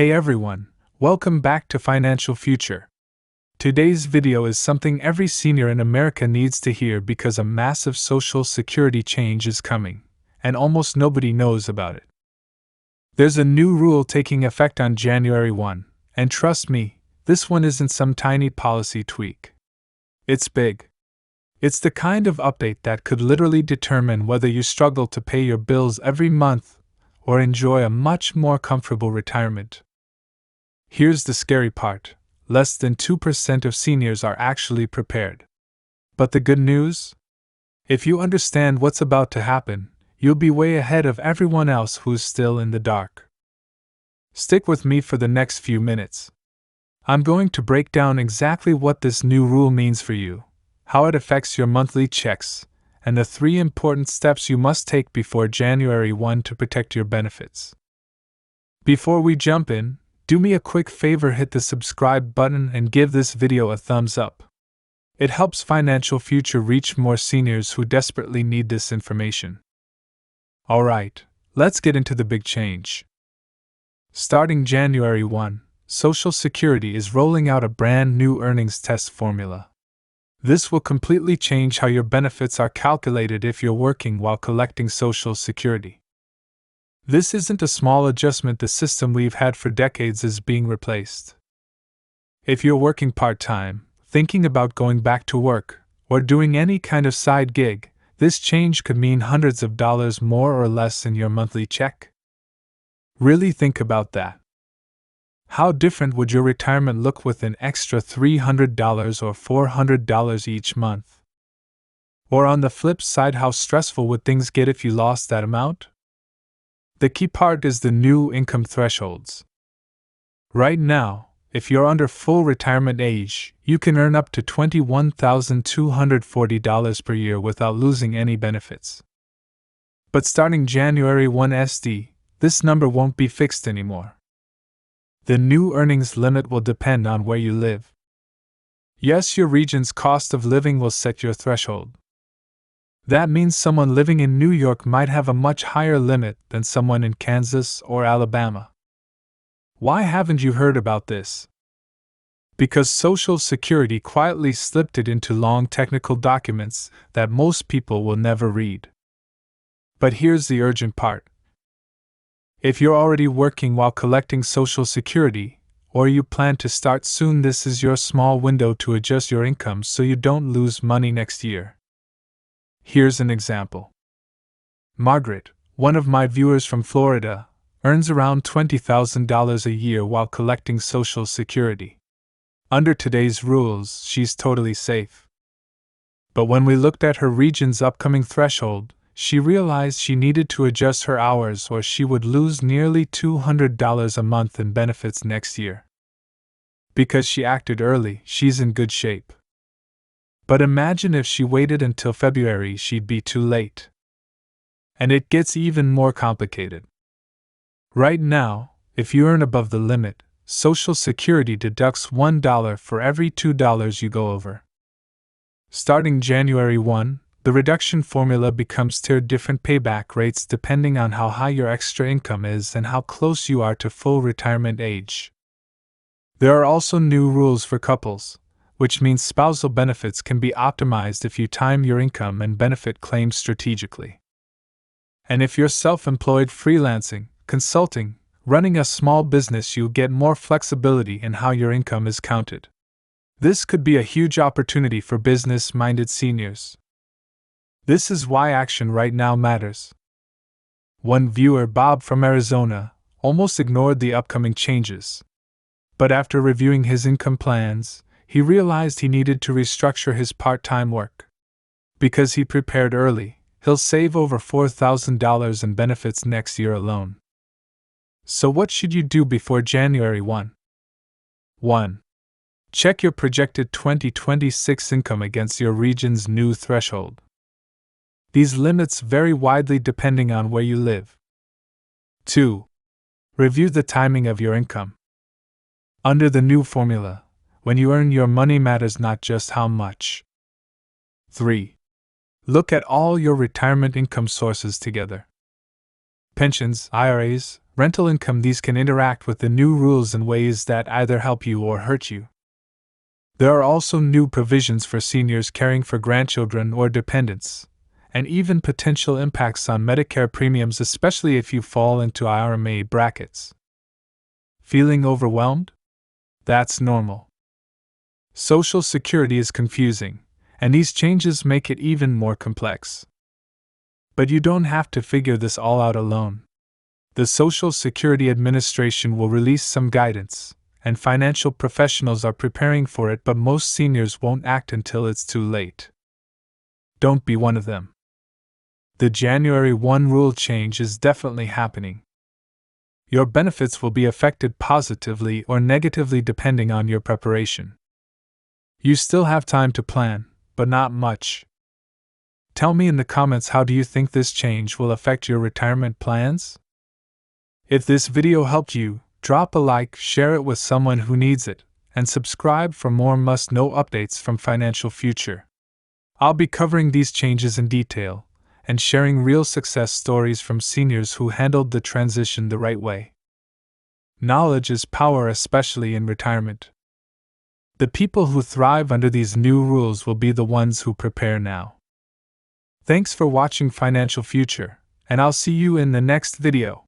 Hey everyone, welcome back to Financial Future. Today's video is something every senior in America needs to hear because a massive Social Security change is coming, and almost nobody knows about it. There's a new rule taking effect on January 1, and trust me, this one isn't some tiny policy tweak. It's big. It's the kind of update that could literally determine whether you struggle to pay your bills every month or enjoy a much more comfortable retirement. Here's the scary part: less than 2% of seniors are actually prepared. But the good news? If you understand what's about to happen, you'll be way ahead of everyone else who's still in the dark. Stick with me for the next few minutes. I'm going to break down exactly what this new rule means for you, how it affects your monthly checks, and the 3 important steps you must take before January 1 to protect your benefits. Before we jump in, do me a quick favor: hit the subscribe button and give this video a thumbs up. It helps Financial Future reach more seniors who desperately need this information. Alright, let's get into the big change. Starting January 1, Social Security is rolling out a brand new earnings test formula. This will completely change how your benefits are calculated if you're working while collecting Social Security. This isn't a small adjustment; the system we've had for decades is being replaced. If you're working part-time, thinking about going back to work, or doing any kind of side gig, this change could mean hundreds of dollars more or less in your monthly check. Really think about that. How different would your retirement look with an extra $300 or $400 each month? Or on the flip side, how stressful would things get if you lost that amount? The key part is the new income thresholds. Right now, if you're under full retirement age, you can earn up to $21,240 per year without losing any benefits. But starting January 1 SD, this number won't be fixed anymore. The new earnings limit will depend on where you live. Yes, your region's cost of living will set your threshold. That means someone living in New York might have a much higher limit than someone in Kansas or Alabama. Why haven't you heard about this? Because Social Security quietly slipped it into long technical documents that most people will never read. But here's the urgent part. If you're already working while collecting Social Security, or you plan to start soon, this is your small window to adjust your income so you don't lose money next year. Here's an example. Margaret, one of my viewers from Florida, earns around $20,000 a year while collecting Social Security. Under today's rules, she's totally safe. But when we looked at her region's upcoming threshold, she realized she needed to adjust her hours or she would lose nearly $200 a month in benefits next year. Because she acted early, she's in good shape. But imagine if she waited until February, she'd be too late. And it gets even more complicated. Right now, if you earn above the limit, Social Security deducts $1 for every $2 you go over. Starting January 1, the reduction formula becomes tiered, different payback rates depending on how high your extra income is and how close you are to full retirement age. There are also new rules for couples, which means spousal benefits can be optimized if you time your income and benefit claims strategically. And if you're self-employed, freelancing, consulting, running a small business, you'll get more flexibility in how your income is counted. This could be a huge opportunity for business-minded seniors. This is why action right now matters. One viewer, Bob from Arizona, almost ignored the upcoming changes. But after reviewing his income plans, he realized he needed to restructure his part-time work. Because he prepared early, he'll save over $4,000 in benefits next year alone. So what should you do before January 1? 1. Check your projected 2026 income against your region's new threshold. These limits vary widely depending on where you live. 2. Review the timing of your income. Under the new formula, when you earn, your money matters, not just how much. 3. Look at all your retirement income sources together. Pensions, IRAs, rental income. These can interact with the new rules in ways that either help you or hurt you. There are also new provisions for seniors caring for grandchildren or dependents, and even potential impacts on Medicare premiums, especially if you fall into IRMA brackets. Feeling overwhelmed? That's normal. Social Security is confusing, and these changes make it even more complex. But you don't have to figure this all out alone. The Social Security Administration will release some guidance, and financial professionals are preparing for it, but most seniors won't act until it's too late. Don't be one of them. The January 1 rule change is definitely happening. Your benefits will be affected positively or negatively depending on your preparation. You still have time to plan, but not much. Tell me in the comments, how do you think this change will affect your retirement plans? If this video helped you, drop a like, share it with someone who needs it, and subscribe for more must-know updates from Financial Future. I'll be covering these changes in detail, and sharing real success stories from seniors who handled the transition the right way. Knowledge is power, especially in retirement. The people who thrive under these new rules will be the ones who prepare now. Thanks for watching Financial Future, and I'll see you in the next video.